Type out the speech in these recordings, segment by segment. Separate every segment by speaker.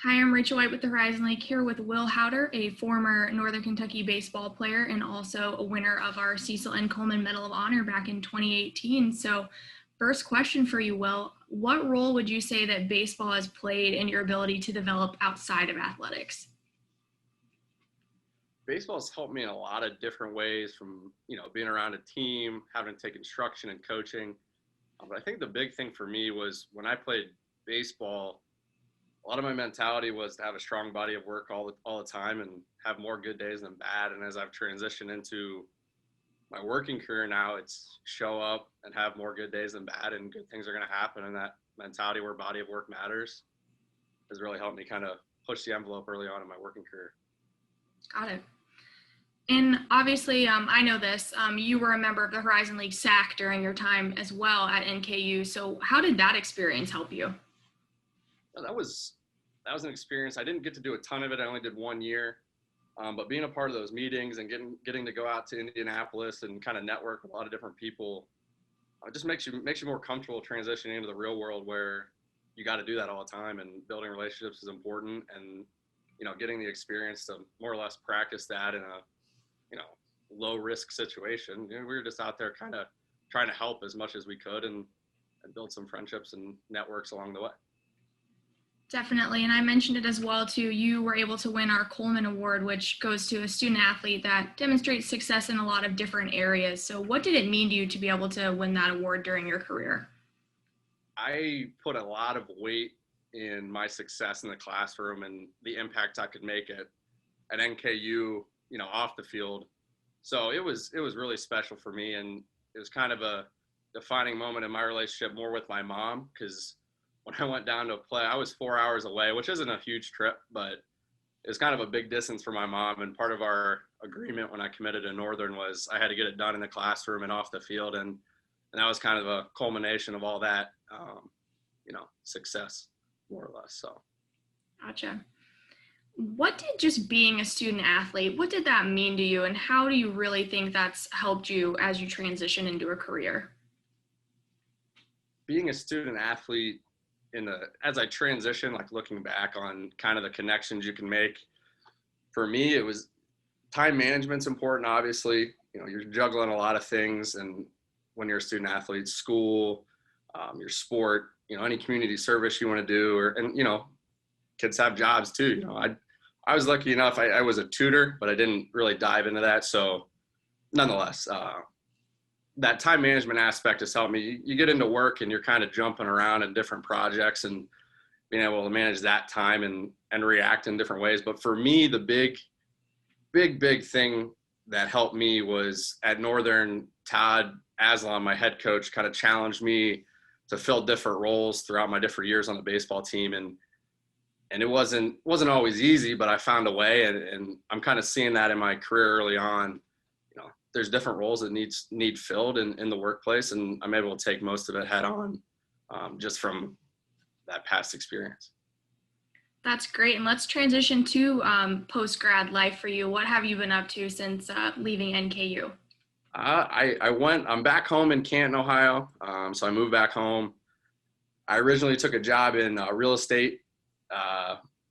Speaker 1: Hi, I'm Rachel White with the Horizon League here with Will Haueter, a former Northern Kentucky baseball player and also a winner of our Cecil N Coleman Medal of Honor back in 2018. So first question for you, Will, what role would you say that baseball has played in your ability to develop outside of athletics?
Speaker 2: Baseball's helped me in a lot of different ways from, being around a team, having to take instruction and coaching. But I think the big thing for me was when I played baseball, a lot of my mentality was to have a strong body of work all the time and have more good days than bad. And as I've transitioned into my working career now, it's show up and have more good days than bad, and good things are going to happen. And that mentality where body of work matters has really helped me kind of push the envelope early on in my working career.
Speaker 1: Got it. And obviously, I know this, you were a member of the Horizon League SAC during your time as well at NKU. So how did that experience help you?
Speaker 2: That was an experience. I didn't get to do a ton of it. I only did 1 year, but being a part of those meetings and getting to go out to Indianapolis and kind of network with a lot of different people, it just makes you more comfortable transitioning into the real world where you got to do that all the time, and building relationships is important. And getting the experience to more or less practice that in a low risk situation. We were just out there kind of trying to help as much as we could, and build some friendships and networks along the way.
Speaker 1: Definitely. And I mentioned it as well too. You were able to win our Coleman Award, which goes to a student athlete that demonstrates success in a lot of different areas. So what did it mean to you to be able to win that award during your career?
Speaker 2: I put a lot of weight in my success in the classroom and the impact I could make at NKU, off the field. So it was really special for me, and it was kind of a defining moment in my relationship more with my mom, because when I went down to play, I was 4 hours away, which isn't a huge trip, but it was kind of a big distance for my mom. And part of our agreement when I committed to Northern was I had to get it done in the classroom and off the field, and that was kind of a culmination of all that, success, more or less. So.
Speaker 1: Gotcha. What did just being a student athlete, what did that mean to you, and how do you really think that's helped you as you transition into a career?
Speaker 2: Being a student athlete, as I transition, like looking back on kind of the connections you can make, for me, it was time management's important. Obviously, you're juggling a lot of things, and when you're a student athlete, school, your sport, any community service you want to do, and kids have jobs too. I was lucky enough. I was a tutor, but I didn't really dive into that. So nonetheless, that time management aspect has helped me. You get into work and you're kind of jumping around in different projects, and being able to manage that time and react in different ways. But for me, the big thing that helped me was at Northern, Todd Aslam, my head coach, kind of challenged me to fill different roles throughout my different years on the baseball team. And it wasn't always easy, but I found a way, and I'm kind of seeing that in my career early on. There's different roles that need filled in the workplace, and I'm able to take most of it head on, just from that past experience.
Speaker 1: That's great. And let's transition to post-grad life for you. What have you been up to since leaving NKU?
Speaker 2: I'm back home in Canton, Ohio. So I moved back home. I originally took a job in real estate,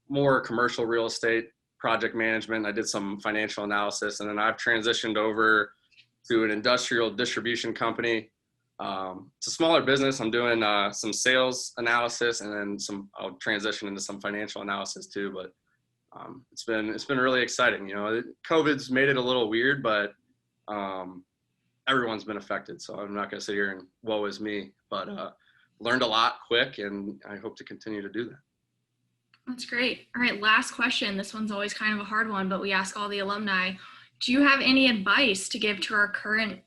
Speaker 2: more commercial real estate, project management. I did some financial analysis, and then I've transitioned over to an industrial distribution company. It's a smaller business. I'm doing some sales analysis, and then I'll transition into some financial analysis too. But it's been really exciting. COVID's made it a little weird, but everyone's been affected. So I'm not going to sit here and woe is me, but learned a lot quick, and I hope to continue to do that.
Speaker 1: That's great. All right, last question. This one's always kind of a hard one, but we ask all the alumni. Do you have any advice to give to our current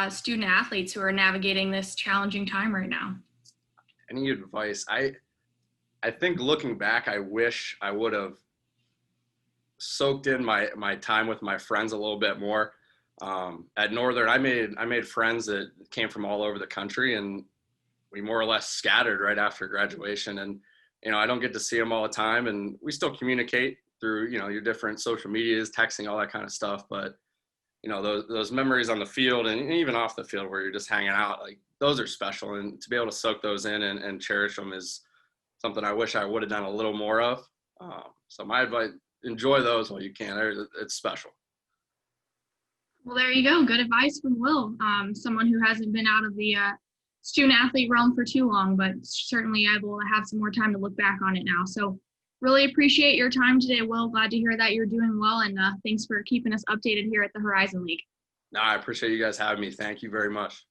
Speaker 1: student athletes who are navigating this challenging time right now?
Speaker 2: Any advice? I think looking back, I wish I would have soaked in my time with my friends a little bit more. At Northern, I made friends that came from all over the country, and we more or less scattered right after graduation. And I don't get to see them all the time, and we still communicate through, your different social medias, texting, all that kind of stuff. But, those memories on the field and even off the field where you're just hanging out, like, those are special. And to be able to soak those in and cherish them is something I wish I would have done a little more of. So my advice, enjoy those while you can. It's special.
Speaker 1: Well, there you go. Good advice from Will, someone who hasn't been out of the student athlete realm for too long, but certainly able to have some more time to look back on it now. So really appreciate your time today, Will. Glad to hear that you're doing well, and thanks for keeping us updated here at the Horizon League.
Speaker 2: No, I appreciate you guys having me. Thank you very much.